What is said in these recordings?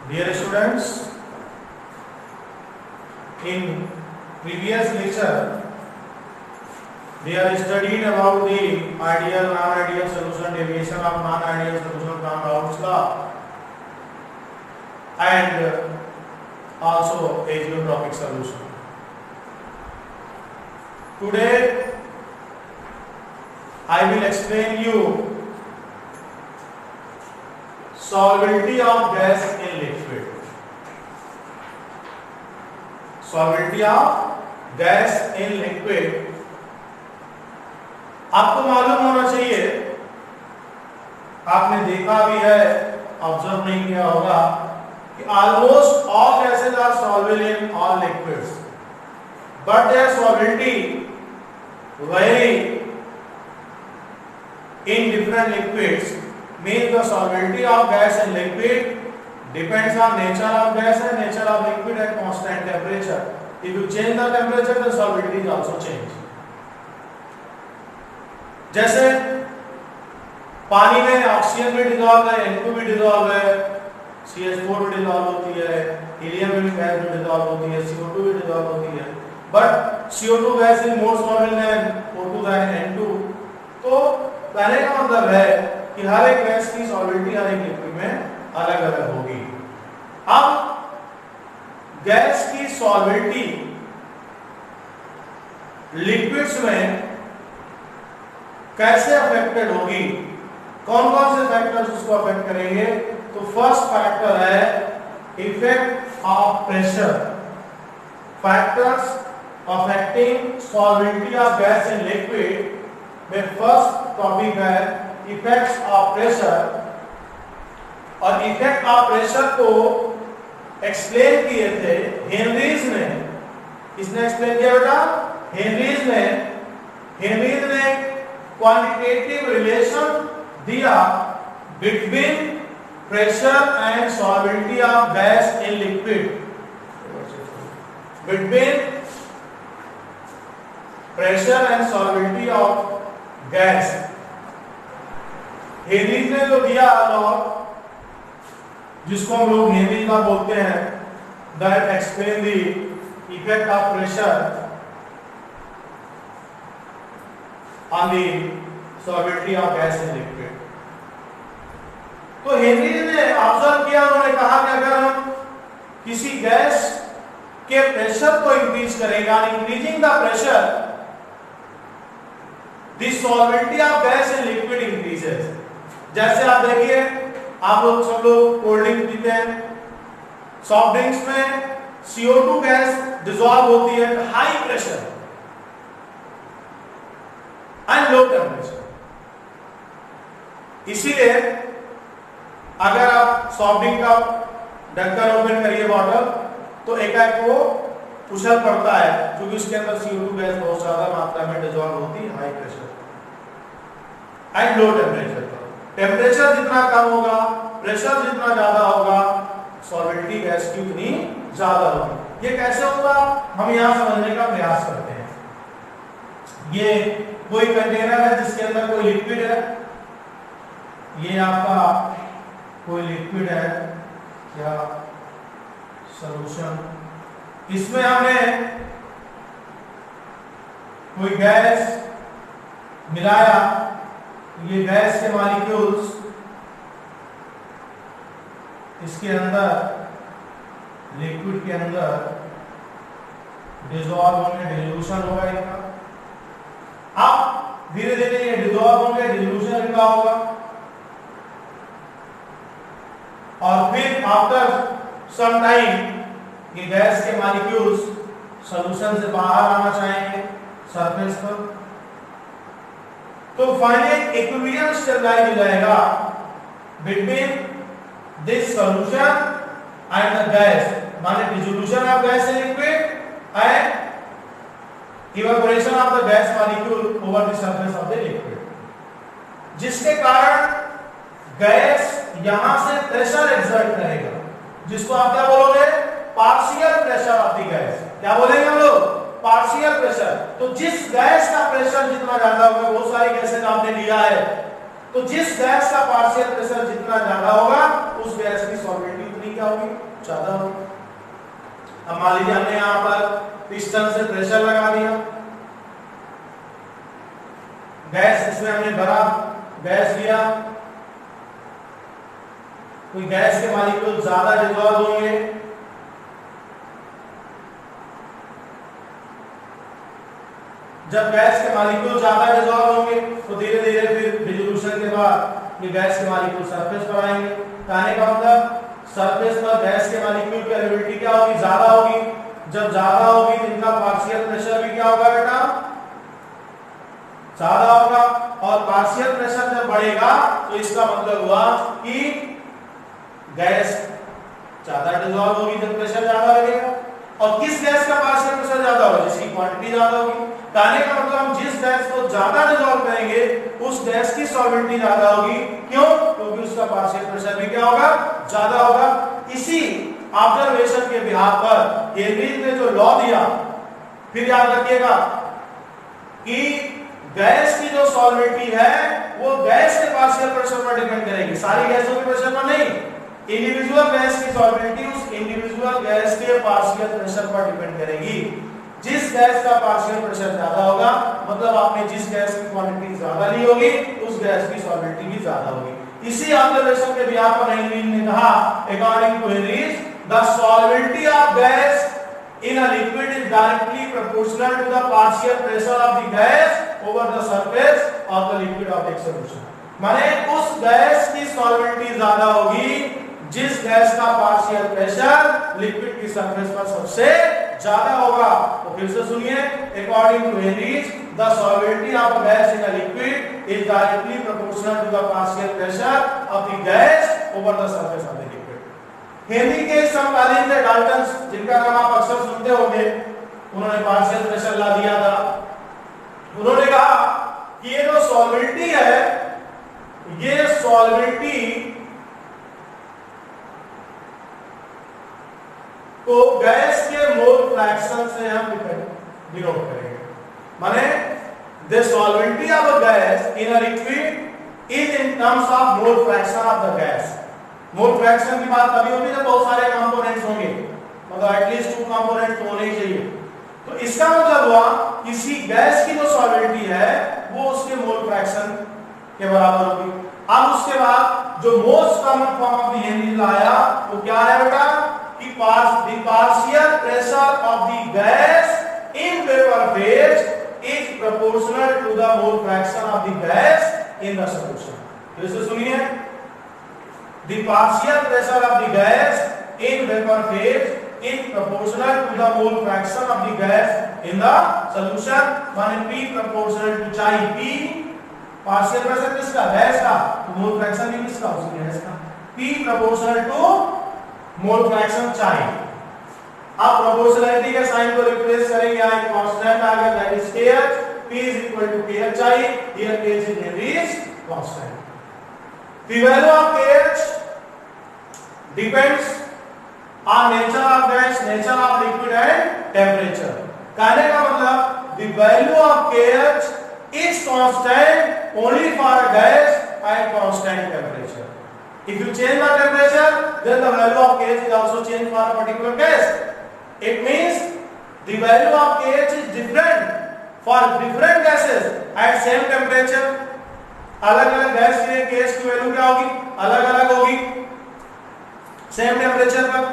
Dear students, in previous lecture we have studied about the ideal, non-ideal solution, deviation of non-ideal solution from Raoult's law, and also azeotropic solution. Today I will explain you solubility of gas in liquid. Solubility of gas in liquid. आपको मालूम होना चाहिए, आपने देखा भी है, observe नहीं किया होगा कि almost all gases are soluble in all liquids, but their solubility very in different liquids. Means the solubility of gas in liquid depends on nature of gas and nature of liquid at constant temperature. If you change the temperature, the solubility is also change. जैसे पानी में oxygen भी dissolve है, N2 भी dissolve है, CH4 भी dissolve होती है, हीलियम भी गैस भी डिसॉल्व होती है, CO2 भी डिसॉल्व होती है, but CO2 gas is more soluble than O2 than N2. तो कहने का मतलब है कि हर एक गैस की सॉल्युबिलिटी हर एक लिक्विड में अलग अलग होगी. अब गैस की सॉल्युबिलिटी लिक्विड्स में कैसे अफेक्टेड होगी, कौन कौन से फैक्टर्स उसको अफेक्ट करेंगे? तो फर्स्ट फैक्टर है effect of pressure. Factors affecting solubility of gas in liquid में फर्स्ट टॉपिक है इफेक्ट्स ऑफ प्रेशर. और इफेक्ट ऑफ प्रेशर को एक्सप्लेन किए थे हेनरीज ने. किसने एक्सप्लेन किया बेटा? हेनरीज ने. हेनरीज ने क्वांटिटेटिव रिलेशन दिया between pressure and solubility of gas in liquid. Between pressure and solubility of gas. Henrys ने जो दिया लॉ, जिसको हम लोग हेनरीज लॉ बोलते हैं, that explain the effect of pressure on the solubility of gas in liquid. तो Henrys ने ऑब्जर्व किया, उन्होंने कहा कि अगर हम किसी गैस के प्रेशर को इंक्रीज करेंगे, increasing the pressure, the solubility of gas in liquid increases. जैसे आप देखिए, आप लोग सब लोग कोल्ड ड्रिंक पीते हैं, सॉफ्ट ड्रिंक्स में CO2 गैस डिसॉल्व होती है high pressure and low temperature. इसीलिए अगर आप सॉफ्ट ड्रिंक का ढक्कन ओपन करिए बॉटल, तो एकाएक वो उछल पड़ता है, क्योंकि उसके अंदर CO2 गैस बहुत ज्यादा मात्रा में डिसॉल्व होती है high pressure and low temperature पर. टेम्परेचर जितना कम होगा, प्रेशर जितना ज्यादा होगा, सॉल्युबिलिटी गैस की उतनी ज्यादा होगी. ये कैसे होगा, हम यहाँ समझने का प्रयास करते हैं. ये कोई कंटेनर है जिसके अंदर कोई लिक्विड है, ये आपका कोई लिक्विड है या सॉल्यूशन. इसमें हमने कोई गैस मिलाया, ये गैस के मॉलिक्यूल्स इसके अंदर लिक्विड के अंदर डिसॉल्व होंगे, डिल्यूशन होगा इनका. अब धीरे धीरे ये डिसॉल्व होंगे, डिल्यूशन इनका होगा, और फिर आफ्टर सम टाइम ये गैस के मॉलिक्यूल्स सॉल्यूशन से बाहर आना चाहेंगे सरफेस पर. तो फाइनली इक्विलिब्रियम स्टेबलाइज हो जाएगा between this solution and the gas, माने dissolution of gas in liquid and evaporation of the gas molecule over the surface of the liquid, जिसके कारण गैस यहां से प्रेशर एक्सर्ट करेगा, जिसको आप क्या बोलोगे? Partial pressure of the gas. क्या बोलेंगे हम लोग? Partial pressure. तो जिस गैस का प्रेशर जितना ज्यादा होगा, बहुत सारी गैसेस आपने लिया है, तो जिस गैस का पार्शियल प्रेशर जितना ज्यादा होगा, उस गैस की सॉल्युबिलिटी उतनी क्या होगी? ज्यादा होगी। अब मान लीजिए हमने यहाँ पर पिस्टन से प्रेशर लगा दिया, गैस इसमें हमने भरा, गैस लिया, कोई गैस के मॉलिक्यूल ज्यादा डिसॉल्व होंगे, जब गैस के मॉलिक्यूल ज्यादा डिसॉल्व होंगे तो धीरे धीरे फिर डिसोल्यूशन के बाद ये गैस के मॉलिक्यूल सरफेस पर आएंगे। कहने का मतलब सरफेस पर गैस के मॉलिक्यूल की एलिवेबिलिटी क्या होगी, ज्यादा होगी। जब ज्यादा होगी तो इनका पार्शियल प्रेशर भी क्या होगा बेटा, ज्यादा होगा। और पार्शियल प्रेशर जब बढ़ेगा तो इसका मतलब हुआ कि गैस ज्यादा डिसॉल्व होगी जब प्रेशर ज्यादा लगेगा। और किस गैस का पार्शियल प्रेशर ज्यादा होगा, जिसकी क्वांटिटी ज्यादा होगी। कहने का मतलब हम जिस गैस को ज्यादा डिसॉल्व करेंगे उस गैस की सॉल्वेंटी ज्यादा होगी। क्यों? क्योंकि उसका पार्शियल प्रेशर भी क्या होगा, ज्यादा होगा। इसी ऑब्जर्वेशन के बिहाफ पर हेनरी ने जो लॉ दिया, फिर याद रखिएगा कि गैस की जो सॉल्वेंटी है वो गैस के पार्शियल प्रेशर पर डिपेंड करेगी, सारी गैसों के प्रेशर पर नहीं। इंडिविजुअल गैस की सॉल्वेंटी उस इंडिविजुअल गैस के पार्शियल प्रेशर पर डिपेंड करेगी। जिस गैस का पार्शियल प्रेशर ज्यादा होगा मतलब आपने जिस गैस की क्वांटिटी ज्यादा ली होगी उस गैस की सॉल्वेंटी भी ज्यादा होगी। इसी ऑब्जर्वेशन के बिहाफ पर हेनरी ने कहा, according to Henry the solubility of gas in a liquid is directly proportional to the partial pressure of the gas over the surface of the liquid of the solution। माने उस gas की सॉल्वेंटी ज्यादा होगी जिस gas का partial pressure liquid की surface पर सबसे ज्यादा होगा। तो फिर से सुनिए, according to Henry the solubility of gas in a liquid is directly proportional to the partial pressure of the gas over the surface of the liquid. Henry के समकालीन थे डाल्टन, जिनका नाम आप अक्सर सुनते होंगे, उन्होंने पार्शियल प्रेशर ला दिया था। उन्होंने कहा कि ये जो सॉल्वेंटी है ये सॉल्वेंटी को गैस के मोल फ्रैक्शन से हम डिनोट करेंगे। माने the solubility of a gas in a liquid is in terms of mole fraction of the gas. Mole fraction की बात तभी होगी जब बहुत सारे कंपोनेंट्स होंगे, मतलब एटलीस्ट 2 कंपोनेंट्स तो होने ही चाहिए। तो इसका मतलब हुआ किसी गैस की जो सॉल्वेंटी है वो उसके मोल फ्रैक्शन के बराबर होगी। अब उसके बाद जो most common form of the Henry लाया वो क्या है बेटा, कि the partial pressure of the gas in vapor phase is proportional to the mole fraction of the gas in the solution। तो इसे सुनिए, the partial pressure of the gas in vapor phase is proportional to the mole fraction of the gas in the solution। माने P proportional to chi। P partial pressure किसका, gas का, तो mole fraction भी किसका, उसी gas का। P proportional to mole fraction chi। आप proportionality के साइन को रिप्लेस करेंगे, यहाँ एक कांस्टेंट आ गया that is kh। P is equal to kh chi, here kh is Henry's constant। The value of kh depends on nature of gas, nature of liquid and temperature। कहने का मतलब the value of kh is constant only for a gas at constant temperature। If you change the temperature, then the value of kh is also changed for a particular gas। It means the value of kh is different for different gases at same temperature। अलग अलग gas के लिए kh की value क्या होगी, अलग अलग होगी सेम टेम्परेचर पर।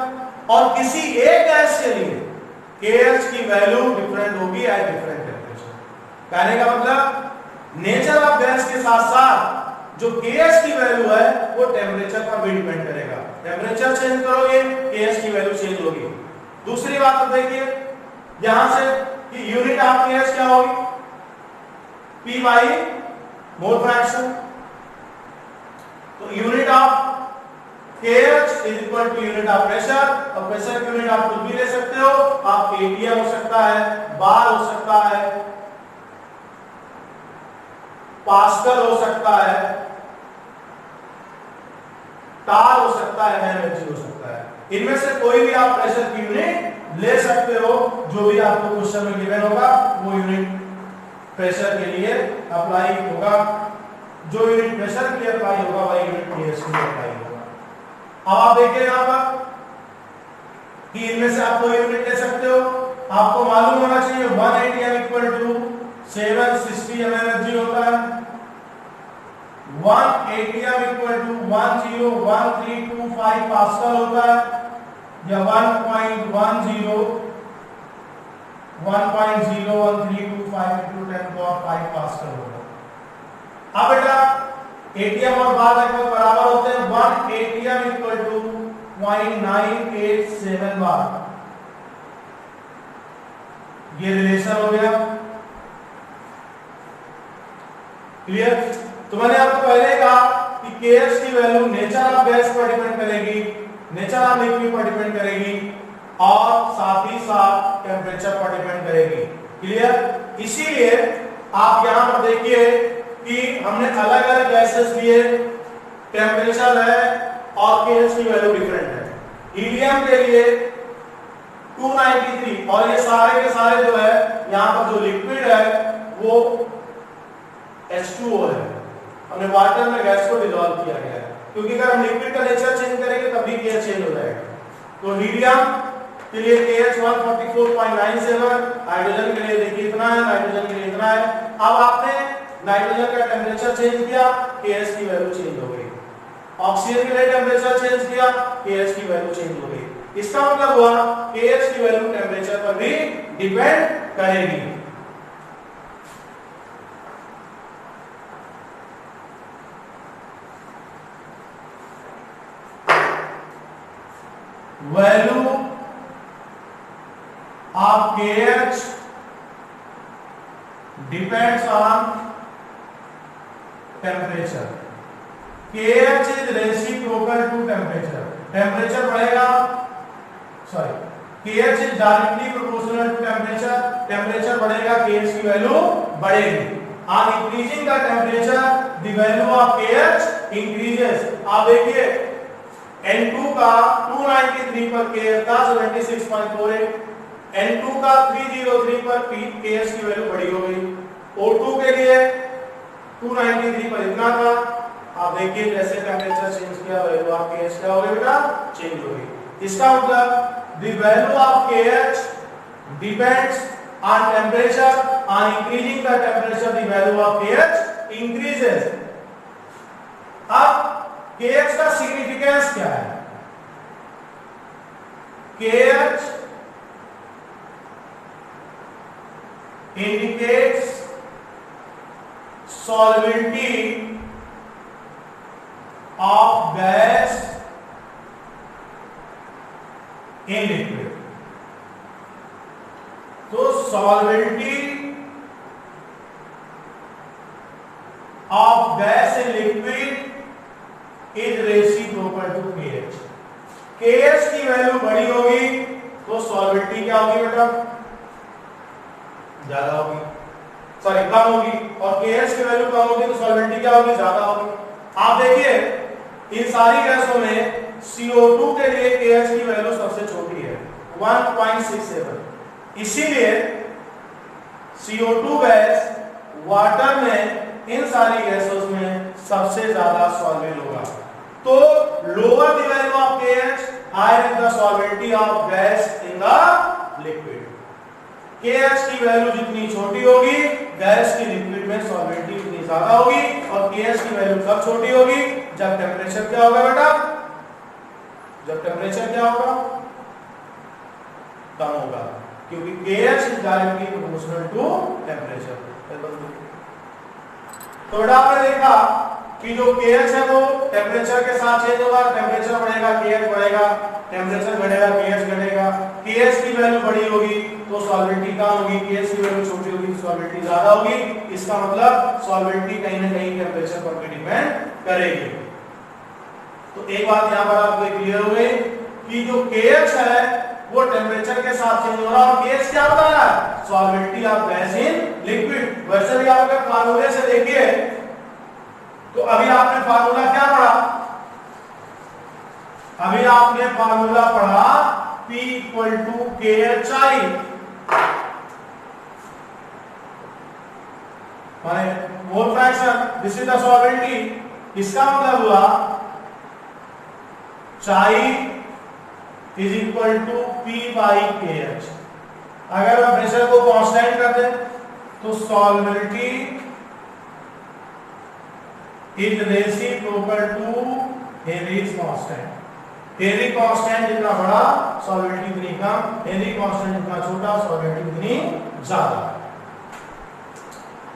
और किसी एक गैस के लिए kh की वैल्यू डिफरेंट होगी एट डिफरेंट टेम्परेचर। कहने का मतलब नेचर ऑफ गैस के साथ साथ जो kh की वैल्यू है वो टेम्परेचर पर भी डिपेंड करेगा। टेम्परेचर चेंज करोगे kh की वैल्यू चेंज होगी। दूसरी बात तो देखिए यहां से कि यूनिट ऑफ kh क्या होगी, P बाई मोल फ्रैक्शन। तो unit of kh is equal to unit of pressure. और प्रेशर की यूनिट आप कुछ भी ले सकते हो, आप atm हो सकता है, बार हो सकता है, पास्कल हो सकता है, टार हो सकता है, एमएच हो सकता है। इनमें से कोई भी आप प्रेशर की यूनिट ले सकते हो, जो भी आपको क्वेश्चन में गिवन होगा वो यूनिट प्रेशर के लिए अप्लाई होगा। जो यूनिट प्रेशर के लिए अप्लाई होगा वही यूनिट pH के लिए अप्लाई होगा। अब आप देखिए यहाँ पर कि इनमें से आप कोई यूनिट ले सकते हो। आपको मालूम होना चाहिए 1 atm इक्वल टू 760 mMHg होता है। 1 atm इक्वल टू 101325 पास्कल होता है, या 1.01325 into 10⁵ पास्कल होगा। अब बेटा एटीएम और बार लगभग बराबर होते हैं। 1 atm इक्वल टू 0.987 बार, ये रिलेशन हो गया। क्लियर? तो मैंने आपको पहले कहा कि KH की वैल्यू नेचर ऑफ गैस पर डिपेंड करेगी, नेचर ऑफ लिक्विड पर डिपेंड करेगी, और साथ ही साथ टेम्परेचर पर डिपेंड करेगी। क्लियर? इसीलिए आप यहां पर देखिए कि हमने अलग अलग गैसेस लिए, टेम्परेचर है और KH की वैल्यू डिफरेंट है। हीलियम के लिए 293, और ये सारे के सारे जो है यहाँ पर जो लिक्विड है वो H2O है। हमने वाटर में गैस को डिसॉल्व किया गया है, क्योंकि अगर हम लिक्विड का नेचर चेंज करेंगे तभी KH चेंज हो जाएगा। तो हीलियम के लिए KH 144.97, हाइड्रोजन के लिए देखिए इतना है, नाइट्रोजन के लिए इतना है। अब आपने नाइट्रोजन का टेम्परेचर चेंज किया, KH की वैल्यू चेंज हो गई। ऑक्सीजन के लिए टेम्परेचर चेंज किया, KH की वैल्यू चेंज हो गई। इसका मतलब हुआ KH की वैल्यू टेम्परेचर पर भी डिपेंड करेगी। Value of KH depends on temperature. KH is reciprocal to temperature. Temperature बढ़ेगा, sorry, KH is directly proportional to temperature. Temperature बढ़ेगा, KH की वैल्यू बढ़ेगी। On increasing the temperature the value of KH increases. आप देखिए N2 का 293 पर KH था 76.48, N2 का 303 पर KH की वैल्यू बड़ी हो गई। O2 के लिए 293 पर इतना था। आप देखिए जैसे टेम्परेचर चेंज किया वैल्यू ऑफ KH क्या हो गई बेटा, चेंज हो गई। इसका मतलब the value of KH depends on temperature, on increasing the temperature the value of KH increases. अब KH का सिग्निफिकेंस क्या है? KH indicates solubility of gas in liquid। तो solubility of gas in liquid is reciprocal to KH। KH की value बड़ी होगी तो सॉल्बिलिटी क्या होगी बेटा, ज्यादा होगी, सॉरी कम होगी, और KH की वैल्यू कम होगी तो सॉल्बिलिटी क्या होगी, ज्यादा होगी। आप देखिए इन सारी गैसों में CO2 के लिए KH की वैल्यू सबसे छोटी है 1.67। इसीलिए CO2 गैस वाटर में इन सारी गैसों में सबसे ज्यादा सॉल्वेबल होगा। तो lower the value of KH, higher is the solvability of gas in the liquid. KH की वैल्यू जितनी छोटी होगी गैस की लिक्विड में सॉल्वेबिलिटी उतनी ज्यादा होगी, और KH की वैल्यू कब छोटी होगी, जब टेम्परेचर क्या होगा बेटा, जब टेम्परेचर क्या होगा, कम होगा, क्योंकि KH is directly proportional to temperature. तो बेटा आपने देखा कि जो KH है वो टेम्परेचर के साथ चेंज होगा, टेम्परेचर बढ़ेगा KH बढ़ेगा, टेम्परेचर घटेगा KH घटेगा। KH की वैल्यू बड़ी होगी तो सॉल्वेबिलिटी कम होगी, KH की वैल्यू छोटी होगी तो सॉल्वेबिलिटी ज्यादा होगी। इसका मतलब सॉल्वेबिलिटी कहीं ना कहीं टेम्परेचर पर भी डिपेंड करेगी। तो एक बात यहाँ पर आपको क्लियर हो गई कि जो KH है वो टेम्परेचर के साथ चेंज हो रहा है, और KH क्या बता रहा है, सॉल्वेबिलिटी ऑफ गैस इन लिक्विड। वैसे भी आप अगर फार्मूले से देखिए तो अभी आपने फार्मूला क्या पढ़ा, अभी आपने फार्मूला पढ़ा P इक्वल टू KHI, माने mole fraction, this is the solvability. इसका मतलब हुआ chi is equal to P by KH। अगर हम प्रेशर को कांस्टेंट कर दें तो solubility is reciprocal to Henry's constant. Henry constant जितना बड़ा सॉल्युबिलिटी उतनी कम, हेनरी कांस्टेंट जितना छोटा सॉल्युबिलिटी उतनी ज्यादा।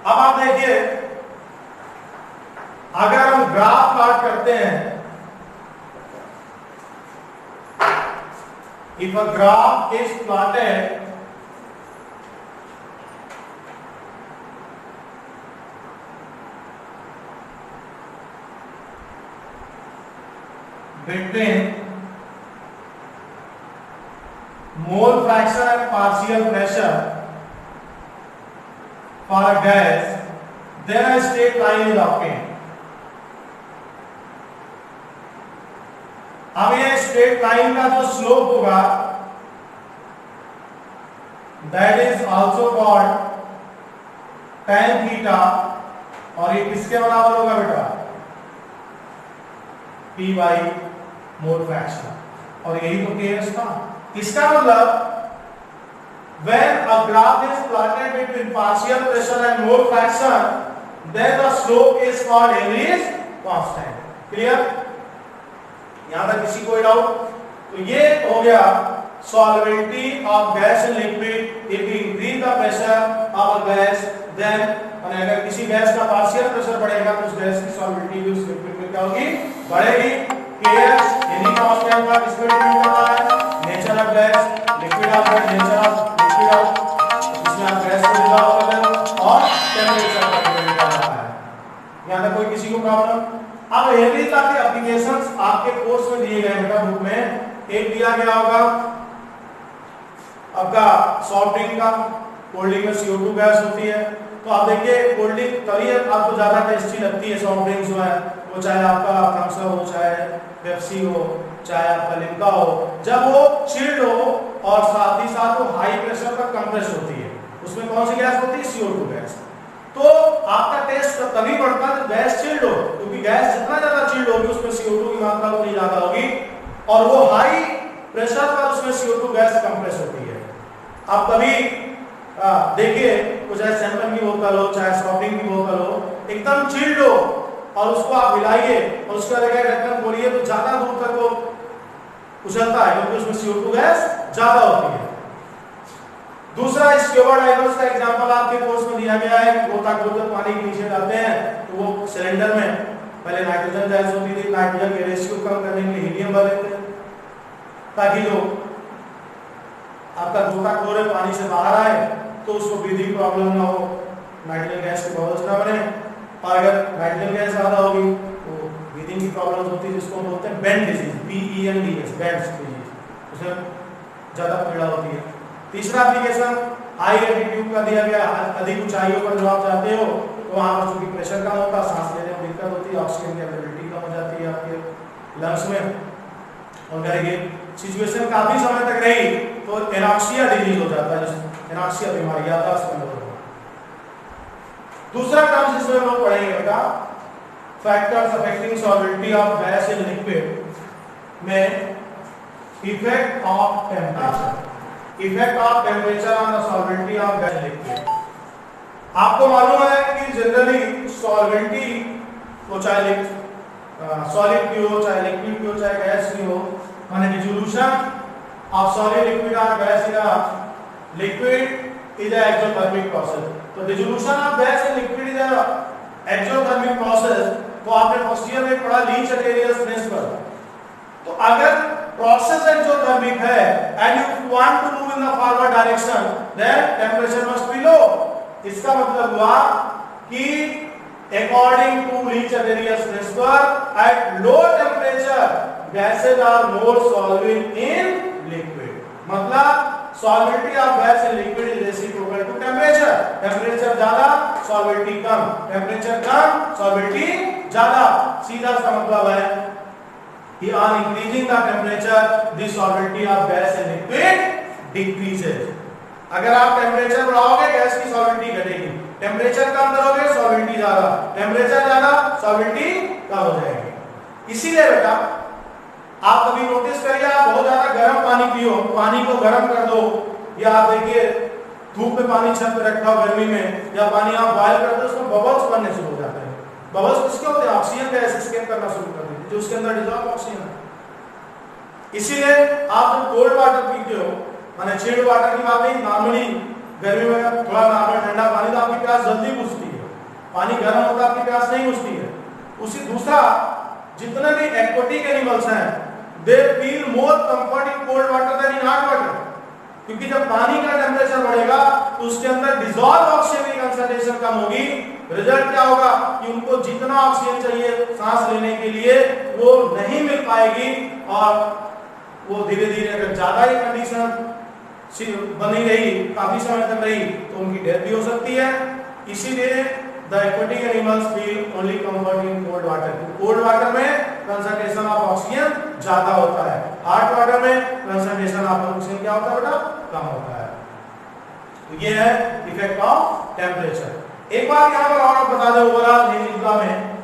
अब आप देखिए, अगर हम ग्राफ प्लॉट करते हैं, if a graph is plotted between mole fraction and partial pressure for a gas, then a straight line is obtained. अब ये स्ट्रेट लाइन का जो स्लोप होगा that is also called tan theta, और ये किसके बराबर होगा बेटा? P बाई मोल फ्रैक्शन, और यही तो केस था। इसका मतलब when a graph is plotted between partial pressure and mole fraction, then the slope is called Henry's constant. Clear? यहां तक किसी कोई डाउट? तो ये हो गया solubility of gas in liquid if we increase the pressure of a gas, then अगर किसी गैस का पार्शियल प्रेशर बढ़ेगा तो उस गैस की सॉल्युबिलिटी भी उस लिक्विड में क्या होगी? बढ़ेगी। KH यानी कांस्टेंट का किस पे डिपेंड करता है? Nature of gas, liquid of gas, nature of liquid, इसमें आप गैस को डिसॉल्व कर रहे हो, और टेंपरेचर पर डिपेंड करता है। यहां तक कोई किसी को प्रॉब्लम? अब हेनरी लॉ के एप्लीकेशंस आपके कोर्स में दिए गए बेटा, बुक में एक दिया गया होगा आपका सॉफ्ट ड्रिंक का, कोल्ड ड्रिंक में CO2 गैस होती है। तो आप देखिए कोल्ड ड्रिंक तभी आपको ज्यादा टेस्टी लगती है, सॉफ्ट ड्रिंक्स जो है वो, चाहे आपका थम्स अप हो, चाहे पेप्सी हो, चाहे आपका लिम्का हो, जब वो चिल्ड हो और साथ ही साथ वो हाई प्रेशर पर कंप्रेस होती है, उसमें कौन सी गैस होती है? CO2 gas. तो आपका टेस्ट तभी बढ़ता है जब गैस चिल्ड हो, क्योंकि गैस जितना ज्यादा चिल्ड होगी उसमें CO2 की मात्रा उतनी ज्यादा होगी, और वो हाई प्रेशर पर उसमें CO2 गैस कंप्रेस होती है। आप कभी देखिए, कुछ चाहे सैंपल की बोतल हो, चाहे सॉफ्ट ड्रिंक की बोतल हो, एकदम चिल्ड हो और उसको आप हिलाइए और उसका लगे ढक्कन खोलिए तो ज्यादा दूर तक वो उछलता है, क्योंकि उसमें CO2 गैस ज्यादा होती है। दूसरा स्क्यूबा डाइवर्स का एग्जांपल आपके कोर्स में दिया गया है। गोताखोर पानी के नीचे जाते हैं तो वो सिलेंडर में पहले नाइट्रोजन गैस होती थी, नाइट्रोजन के रेशियो कम करने के लिए हीलियम भर देते हैं, ताकि जो आपका गोताखोर पानी से बाहर आए तो उसको ब्रीदिंग प्रॉब्लम ना हो, नाइट्रोजन गैस के बबल्स ना बने, और अगर नाइट्रोजन गैस ज्यादा होगी तो ब्रीदिंग की प्रॉब्लम होती है, जिसको हम बोलते हैं bend disease, BENDS, bends disease, उसमें ज्यादा पीड़ा होती है। तीसरा एप्लीकेशन हाई एल्टीट्यूड का दिया गया, अधिक ऊंचाइयों पर जब आप जाते हो तो वहां पर चूंकि प्रेशर कम होता है, सांस लेने में दिक्कत होती है, ऑक्सीजन की अवेलेबिलिटी कम हो जाती है आपके लंग्स में, और अगर ये सिचुएशन काफी समय तक रही तो एनॉक्सिया डिजीज हो जाता है, एनॉक्सिया बीमारी आता है उसमें। दूसरा टर्म जिसमें हम लोग पढ़ेंगे बेटा, factors affecting solubility of gas in liquid में effect of temperature, effect of temperature on the solubility of gas in liquid. आपको मालूम है कि जनरली सॉल्युबिलिटी तो चाहे सॉलिड की हो, चाहे लिक्विड की हो, चाहे गैस की हो, माने dissolution of solid liquid or gas in a liquid is an exothermic process. तो dissolution of gas in liquid is a exothermic process। तो आपने फर्स्ट ईयर में पढ़ा लीच-अटेरियस प्रिंसिपल। तो अगर process exothermic है and you want to move in the forward direction, then temperature must be low। इसका मतलब हुआ कि according to Le Chatelier's principle, at low temperature gases are more soluble in liquid। मतलब solubility of gas in liquid is reciprocal to temperature। Temperature ज्यादा solubility कम, temperature कम solubility ज्यादा। सीधा सा मतलब है कि on increasing the temperature the solubility of gas in liquid decreases। अगर आप टेम्परेचर बढ़ाओगे गैस की solubility घटेगी, टेम्परेचर कम करोगे solubility ज्यादा, टेम्परेचर ज्यादा solubility कम हो जाएगी। इसीलिए बेटा आप कभी नोटिस करिए, आप बहुत ज्यादा गर्म पानी पियो, पानी को गर्म कर दो, या आप देखिए धूप में पानी छत पे रखा हो गर्मी में, या पानी आप बॉयल करते हो उसमें बबल्स बनने शुरू हो जाते हैं। बबल्स किसके होते हैं? ऑक्सीजन गैस स्केप करना शुरू कर देती है जो उसके अंदर डिजॉल्व ऑक्सीजन है। इसीलिए आप जब कोल्ड वाटर पीते हो, माने चिल्ड वाटर की बात नहीं, नॉर्मली गर्मी में थोड़ा नॉर्मल ठंडा पानी तो आपकी प्यास जल्दी बुझती है, पानी गर्म होता है आपकी प्यास नहीं बुझती है। उसी दूसरा जितने भी एक्वेटिक एनिमल्स हैं they feel more comfort in cold water than in hot water, क्योंकि जब पानी का टेंपरेचर बढ़ेगा तो उसके अंदर डिसॉल्व ऑक्सीजन की कंसंट्रेशन कम होगी। रिजल्ट क्या होगा कि उनको जितना ऑक्सीजन चाहिए सांस लेने के लिए वो नहीं मिल पाएगी, और वो धीरे धीरे अगर ज्यादा ही कंडीशन बनी रही, काफी समय तक रही, तो उनकी डेथ भी हो सकती है। इसीलिए the aquatic animals feel only comfort in cold water. Cold water में कंसंट्रेशन ऑफ ऑक्सीजन ज्यादा होता है, हॉट वाटर में कंसंट्रेशन ऑफ ऑक्सीजन क्या होता है बेटा? कम होता है। तो ये है इफेक्ट ऑफ टेम्परेचर। एक बार यहाँ पर और बता दें ओवरऑल निम्नलिखित में,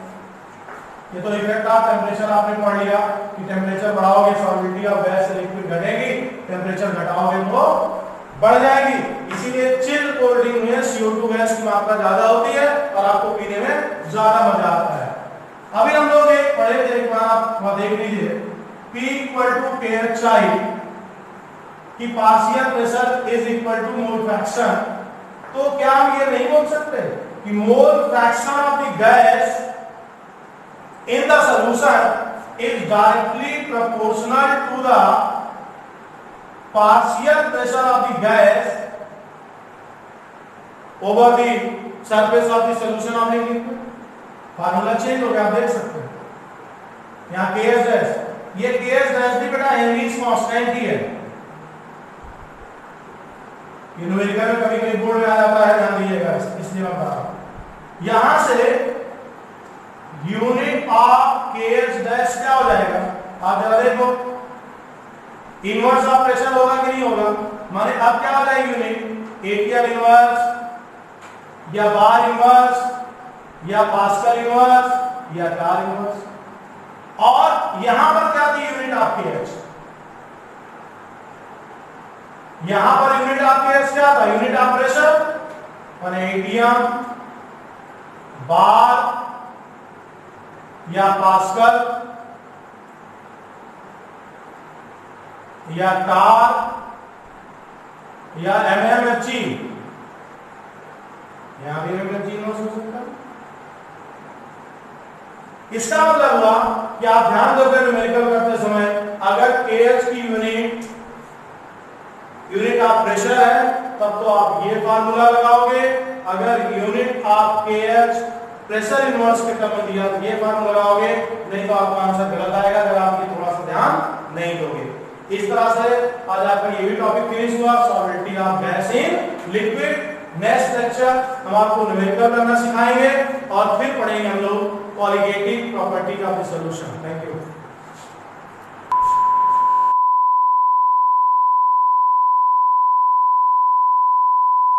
ये तो इफेक्ट ऑफ टेम्परेचर आपने पढ़ लिया कि टेम्परेचर बढ़ाओगे सॉलिडिटी ऑफ गैस से लिक्विड घटेगी, टेम्परेचर घटाओगे तो बढ़ जाएगी। इसीलिए चिल्ड कोल्ड ड्रिंक में CO2 गैस की मात्रा ज्यादा होती है और आपको पीने में ज्यादा मजा आता है। अभी हम लोग एक पढ़े थे, एक बार आप वहां देख लीजिए, P = KHI कि partial pressure is equal to mole fraction. तो क्या हम ये नहीं बोल सकते कि mole fraction of the gas in the solution is directly proportional to the partial pressure of the gas over the surface of the solution of the liquid। Formula change हो गया, आप देख सकते हैं यहाँ Ks डैश, ये Ks dash भी बेटा हेनरीज कांस्टेंट ही है। ये न्यूमेरिकल में कभी कभी बोर्ड में आ जाता है, ध्यान दीजिएगा, इसलिए मैं बता रहा हूं। यहां से यूनिट ऑफ Ks डैश क्या हो जाएगा? आप जरा देखो, इनवर्स ऑफ प्रेशर होगा कि नहीं होगा? माने अब क्या हो जाएगी यूनिट? एटीएल इनवर्स या बार इनवर्स या पास्कल इनवर्स या टार इनवर्स। और यहां पर क्या थी यूनिट ऑफ Kh? यहां पर यूनिट ऑफ Kh क्या था? यूनिट ऑफ प्रेशर माने एटीएम, बार या पास्कल या टार या mmHg, यहां भी mmHg यूनिट हो सकता है। इसका मतलब हुआ कि आप ध्यान दोगे न्यूमेरिकल करते समय, अगर Kh की यूनिट ऑफ प्रेशर है तब तो आप ये फार्मूला लगाओगे, अगर unit of Kh pressure inverse के टर्म में दिया तो ये फार्मूला लगाओगे, नहीं तो आपका आंसर गलत आएगा अगर आप ये थोड़ा सा ध्यान नहीं दोगे। इस तरह से आज आपका ये भी टॉपिक फिनिश हुआ, solidity of gas in liquid. Next lecture हम आपको न्यूमेरिकल करना सिखाएंगे और फिर पढ़ेंगे हम लोग colligative property of the solution. Thank you.